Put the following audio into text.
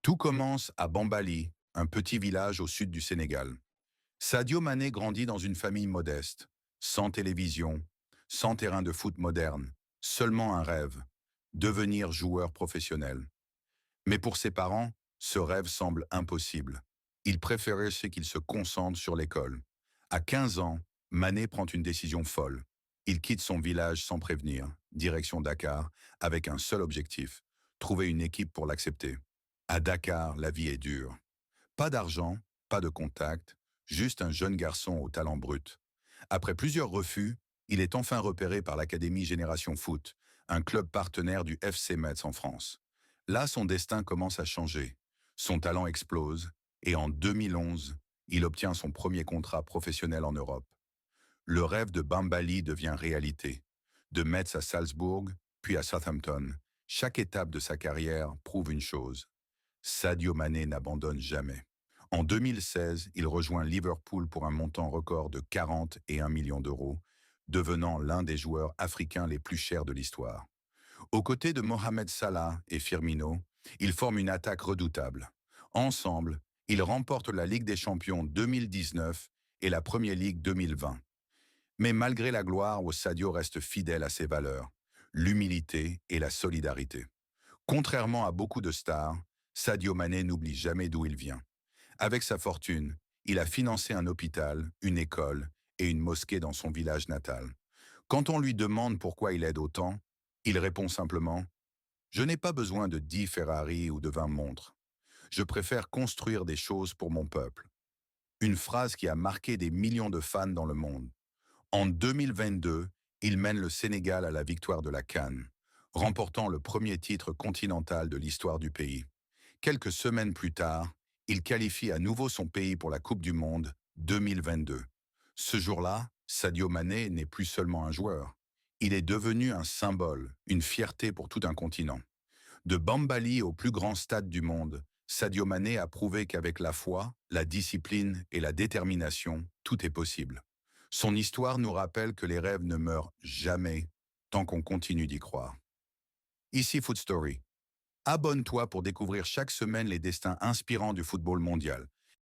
Tout commence à Bambali, un petit village au sud du Sénégal. Sadio Mané grandit dans une famille modeste, sans télévision, sans terrain de foot moderne, seulement un rêve, devenir joueur professionnel. Mais pour ses parents, ce rêve semble impossible. Ils préféraient qu'il se concentre sur l'école. À 15 ans, Mané prend une décision folle. Il quitte son village sans prévenir, direction Dakar, avec un seul objectif, trouver une équipe pour l'accepter. À Dakar, la vie est dure. Pas d'argent, pas de contact, juste un jeune garçon au talent brut. Après plusieurs refus, il est enfin repéré par l'Académie Génération Foot, un club partenaire du FC Metz en France. Là, son destin commence à changer. Son talent explose et en 2011, il obtient son premier contrat professionnel en Europe. Le rêve de Bambali devient réalité. De Metz à Salzbourg, puis à Southampton, chaque étape de sa carrière prouve une chose. Sadio Mané n'abandonne jamais. En 2016, il rejoint Liverpool pour un montant record de 41 millions d'euros, devenant l'un des joueurs africains les plus chers de l'histoire. Aux côtés de Mohamed Salah et Firmino, ils forment une attaque redoutable. Ensemble, ils remportent la Ligue des Champions 2019 et la Premier League 2020. Mais malgré la gloire, Sadio reste fidèle à ses valeurs, l'humilité et la solidarité. Contrairement à beaucoup de stars, Sadio Mané n'oublie jamais d'où il vient. Avec sa fortune, il a financé un hôpital, une école et une mosquée dans son village natal. Quand on lui demande pourquoi il aide autant, il répond simplement « Je n'ai pas besoin de 10 Ferrari ou de 20 montres. Je préfère construire des choses pour mon peuple. » Une phrase qui a marqué des millions de fans dans le monde. En 2022, il mène le Sénégal à la victoire de la CAN, remportant le premier titre continental de l'histoire du pays. Quelques semaines plus tard, il qualifie à nouveau son pays pour la Coupe du Monde 2022. Ce jour-là, Sadio Mané n'est plus seulement un joueur. Il est devenu un symbole, une fierté pour tout un continent. De Bambali au plus grand stade du monde, Sadio Mané a prouvé qu'avec la foi, la discipline et la détermination, tout est possible. Son histoire nous rappelle que les rêves ne meurent jamais tant qu'on continue d'y croire. Ici Foot Story. Abonne-toi pour découvrir chaque semaine les destins inspirants du football mondial.